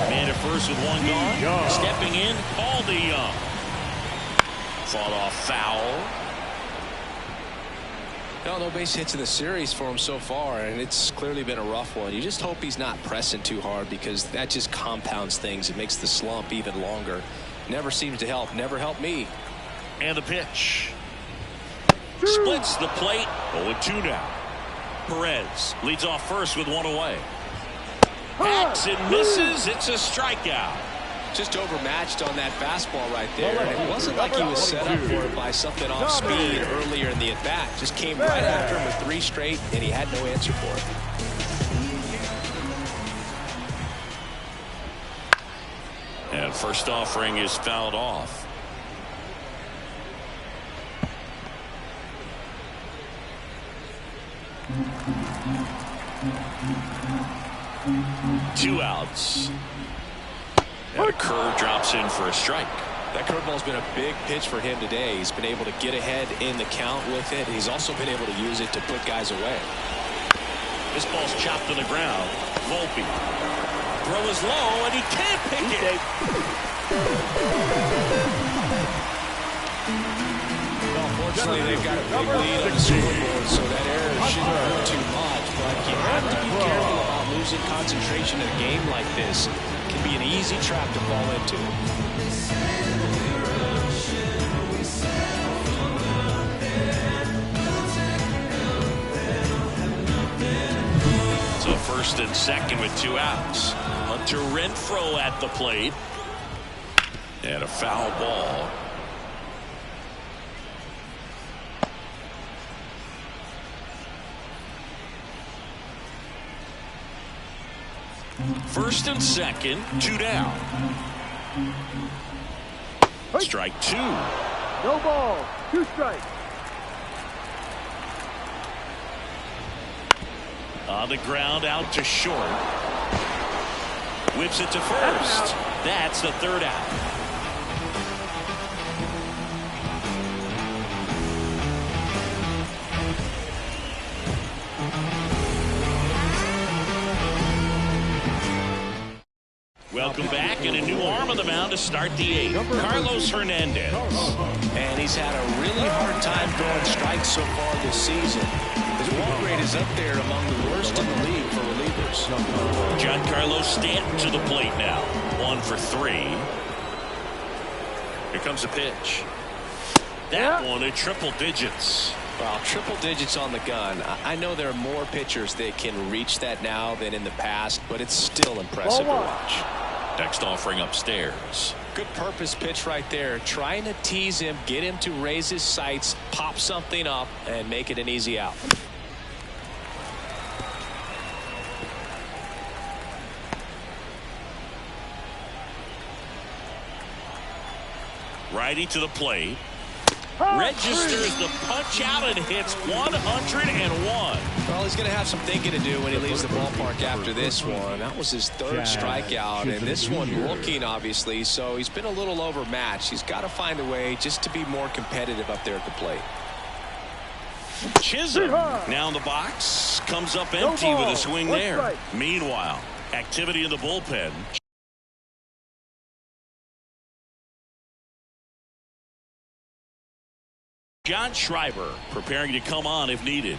S1: Man at first with one gone. Stepping in, Paul DeYoung. Fought off foul.
S3: No base hits in the series for him so far, and it's clearly been a rough one. You just hope he's not pressing too hard, because that just compounds things. It makes the slump even longer. Never seems to help. Never helped me.
S1: And the pitch. Splits the plate. 0-2 now. Perez leads off first with one away. Hacks and misses. It's a strikeout.
S3: Just overmatched on that fastball right there. And it wasn't like he was set up for it by something off speed earlier in the at-bat. Just came right after him with 3 straight, and he had no answer for it.
S1: And first offering is fouled off. Two outs. And a curve drops in for a strike.
S3: That curveball's been a big pitch for him today. He's been able to get ahead in the count with it. He's also been able to use it to put guys away.
S1: This ball's chopped to the ground. Volpe. Throw is low, and he can't pick it.
S3: Unfortunately, they've got a big lead on the scoreboard, so that error shouldn't hurt too much. But you have to be careful about losing concentration in a game like this. It can be an easy trap to fall into.
S1: So first and second with 2 outs. Hunter Renfroe at the plate. And a foul ball. First and second, 2 down. Strike 2.
S5: No ball. 2 strikes.
S1: On the ground, out to short. Whips it to first. That's the 3rd out. Welcome back, and a new arm on the mound to start the 8th. Carlos Hernandez.
S3: And he's had a really hard time throwing strikes so far this season. His walk rate is up there among the worst in the league for relievers.
S1: Giancarlo Stanton to the plate now. 1 for 3. Here comes the pitch. That one at triple digits.
S3: Well, triple digits on the gun. I know there are more pitchers that can reach that now than in the past, but it's still impressive to watch.
S1: Next offering upstairs.
S3: Good purpose pitch right there. Trying to tease him, get him to raise his sights, pop something up, and make it an easy out.
S1: Righty to the plate. Registers the punch out and hits 101.
S3: Well, he's going to have some thinking to do when he leaves the ballpark after this one. That was his 3rd strikeout, and this one looking, obviously, so he's been a little overmatched. He's got to find a way just to be more competitive up there at the plate.
S1: Chisholm now in the box. Comes up empty with a swing there. Meanwhile, activity in the bullpen. John Schreiber preparing to come on if needed.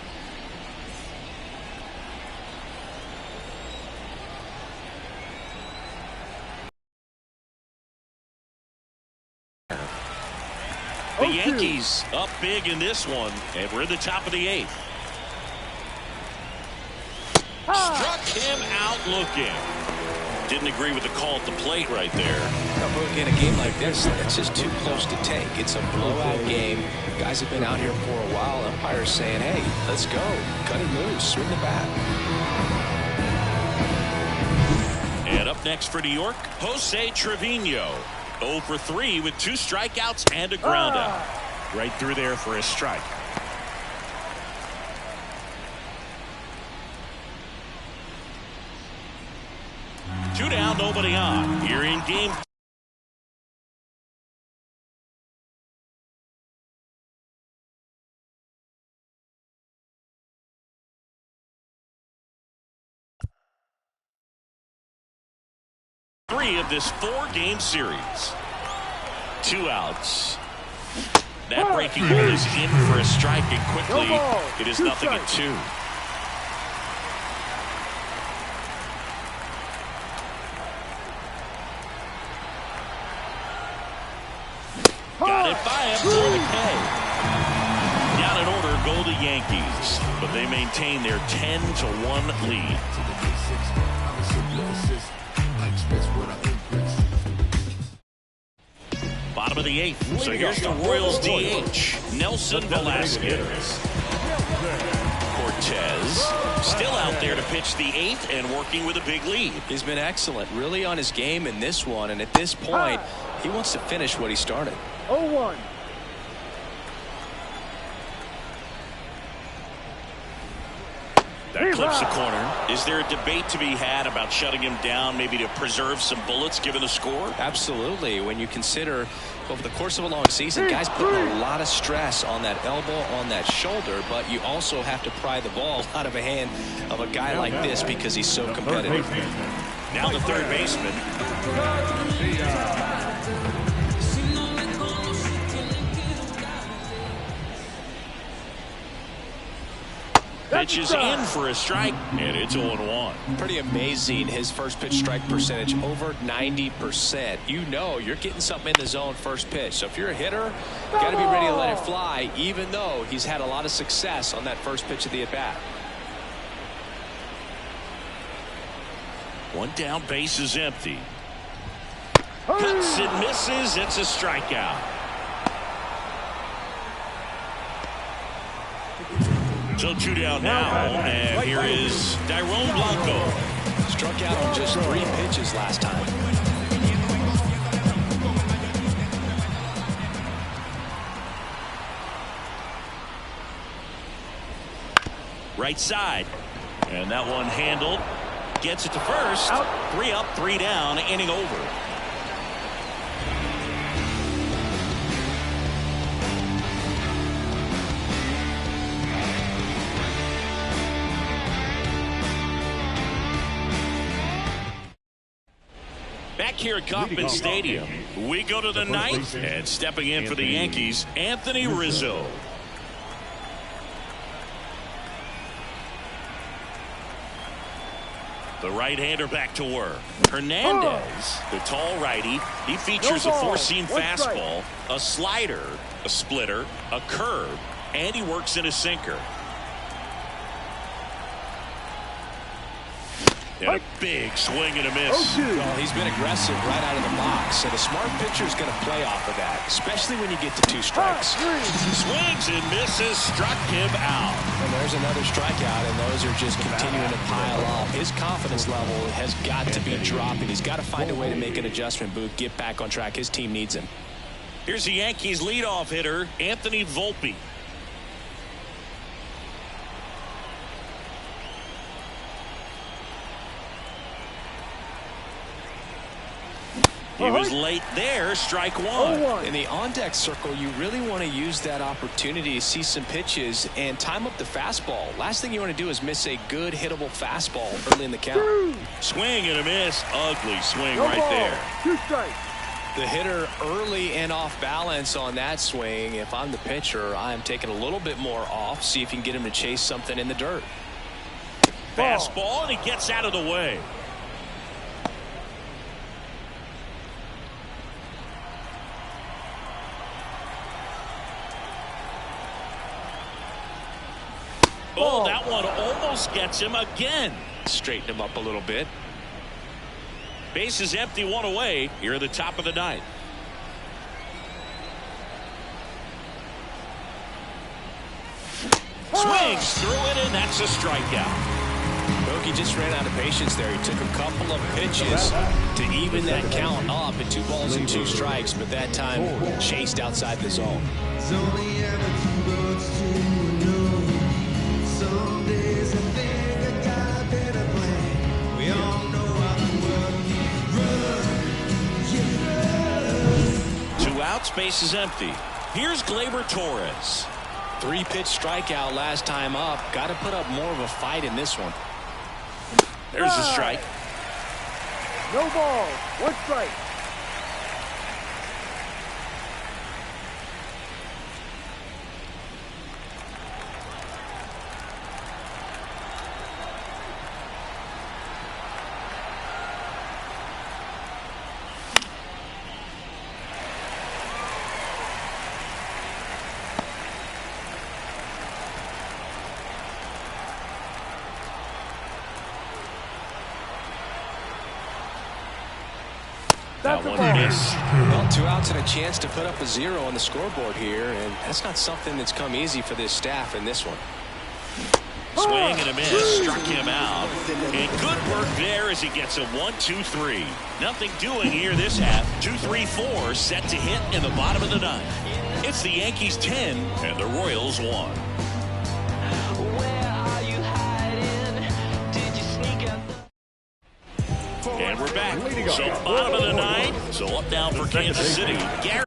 S1: The Yankees up big in this one, and we're in the top of the 8th. Struck him out looking. Didn't agree with the call at the plate right there.
S3: In a game like this, it's just too close to take. It's a blowout game. Guys have been out here for a while. Umpire's saying, hey, let's go. Cut it loose. Swing the bat.
S1: And up next for New York, Jose Trevino. 0 for 3 with 2 strikeouts and a ground out. Right through there for a strike. Two down, nobody on. Here in game 3 of this 4-game series. 2 outs. That breaking ball is in for a strike, and quickly it is 0-2. Got it by him for the K. Down in order go the Yankees, but they maintain their 10-1 lead. Bottom of the 8th. So here's the Royals DH, Nelson Velasquez. Cortez still out there to pitch the 8th and working with a big lead.
S3: He's been excellent, really on his game in this one, and at this point, he wants to finish what he started.
S5: 0-1.
S1: That clips the corner. Is there a debate to be had about shutting him down, maybe to preserve some bullets given the score?
S3: Absolutely. When you consider over the course of a long season, guys putting a lot of stress on that elbow, on that shoulder, but you also have to pry the ball out of a hand of a guy like this because he's so competitive.
S1: Now the third baseman. Pitches in for a strike, and it's 0-1.
S3: Pretty amazing. His first pitch strike percentage over 90%. You know you're getting something in the zone first pitch. So if you're a hitter, you got to be ready to let it fly, even though he's had a lot of success on that first pitch of the at-bat.
S1: One down, base is empty. Cuts and misses. It's a strikeout. So 2 down now, and here is Dairon Blanco.
S3: Struck out on just 3 pitches last time.
S1: Right side, and that one handled. Gets it to first. 3 up, 3 down, inning over. Back here at Kauffman Stadium, we go to the 9th, and stepping in for the Yankees, Anthony Rizzo. The right-hander back to work. Hernandez, the tall righty, he features a 4-seam fastball, a slider, a splitter, a curve, and he works in a sinker. And a big swing and a miss.
S3: Well, he's been aggressive right out of the box, and a smart pitcher is going to play off of that, especially when you get to 2 strikes.
S1: Swings and misses, struck him out.
S3: And there's another strikeout, and those are just continuing to pile up. His confidence level has got to be dropping. He's got to find a way to make an adjustment, Booth, get back on track. His team needs him.
S1: Here's the Yankees leadoff hitter, Anthony Volpe. He was late there, strike 1.
S3: In the on-deck circle, you really want to use that opportunity to see some pitches and time up the fastball. Last thing you want to do is miss a good hittable fastball early in the count.
S1: Swing and a miss. Ugly swing right there.
S5: 2 strikes.
S3: The hitter early and off balance on that swing. If I'm the pitcher, I'm taking a little bit more off, see if you can get him to chase something in the dirt.
S1: Fastball, and he gets out of the way. Oh, that one almost gets him again.
S3: Straighten him up a little bit.
S1: Base is empty, 1 away. Here at the top of the 9th. Swings through it, and that's a strikeout.
S3: Bogey just ran out of patience there. He took a couple of pitches to even that count up at 2 balls and 2 strikes, but that time chased outside the zone.
S1: Base is empty. Here's Gleyber Torres.
S3: 3-pitch strikeout last time up. Got to put up more of a fight in this one.
S1: There's a strike.
S5: No ball. 1 strike.
S1: That one missed.
S3: Well, 2 outs and a chance to put up a 0 on the scoreboard here, and that's not something that's come easy for this staff in this one.
S1: Swing and a miss, struck him out. And good work there as he gets a 1-2-3. Nothing doing here this half. 2-3-4 set to hit in the bottom of the ninth. It's the Yankees 10 and the Royals 1. And we're back. So bottom of the ninth. So up down for Kansas City. Gary.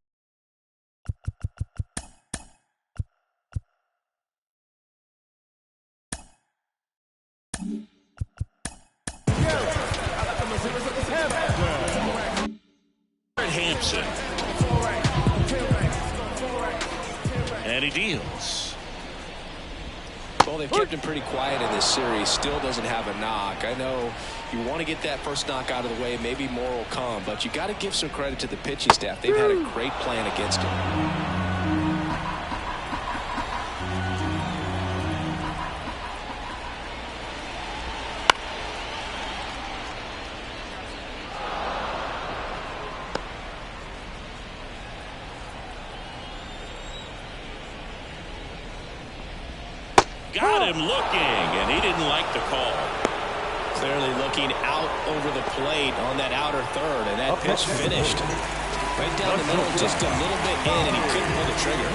S1: Hampson. And he deals.
S3: Well, they've kept him pretty quiet in this series. Still doesn't have a knock. I know you want to get that first knock out of the way. Maybe more will come. But you got to give some credit to the pitching staff. They've had a great plan against him.
S1: Got him looking, and he didn't like the call.
S3: Clearly looking out over the plate on that outer third, and that pitch finished. Right down the middle, just a little bit in, and he couldn't pull the trigger.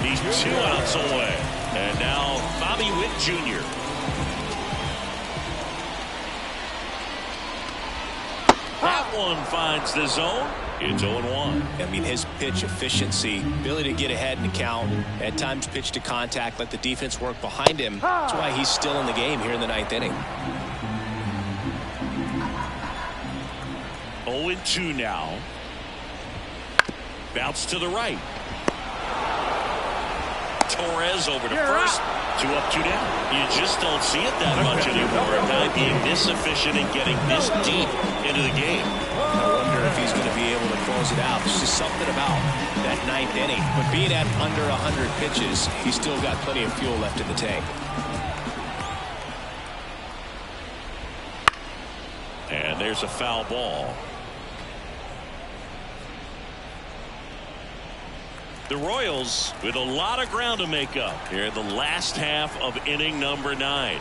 S1: He's 2 outs away. And now Bobby Witt Jr. That one finds the zone. It's 0-1.
S3: I mean, his pitch efficiency, ability to get ahead in the count, at times pitch to contact, let the defense work behind him. That's why he's still in the game here in the ninth inning.
S1: 0-2 now. Bounce to the right. Torres over to first. 2 up, 2 down. You just don't see it that much anymore. A guy being this efficient and getting this deep into the game.
S3: I wonder if he's going to be able to close it out. There's just something about that ninth inning. But being at under 100 pitches, he's still got plenty of fuel left in the tank.
S1: And there's a foul ball. The Royals with a lot of ground to make up here in the last half of inning number 9.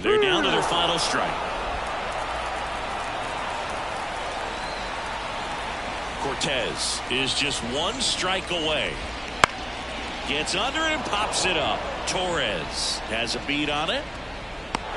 S1: They're down to their final strike. Cortez is just 1 strike away. Gets under and pops it up. Torres has a beat on it.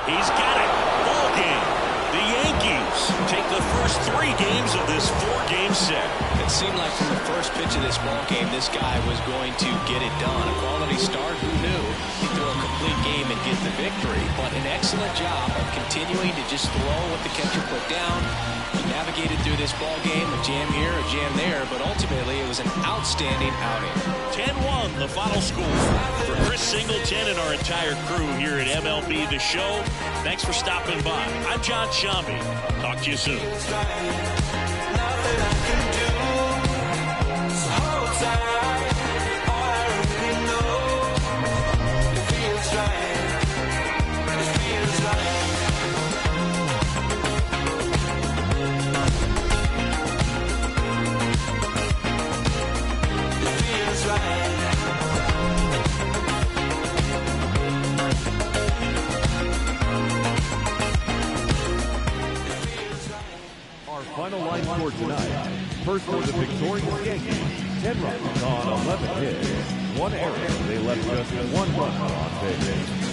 S1: He's got it. Ball game. The Yankees take the first 3 games of this 4-game set.
S3: It seemed like from the first pitch of this ball game, this guy was going to get it done. A quality start, who knew? He'd throw a complete game and get the victory. But an excellent job of continuing to just throw what the catcher put down. He navigated through this ball game, a jam here, a jam there, but ultimately it was an outstanding outing.
S1: 10-1, the final score. For Chris Singleton and our entire crew here at MLB The Show, thanks for stopping by. I'm John Shambi. Talk to you soon.
S7: Final line score tonight. First for the victorious Yankees, 10 runs on 11 hits. 1 error. They left just 1 runner on base.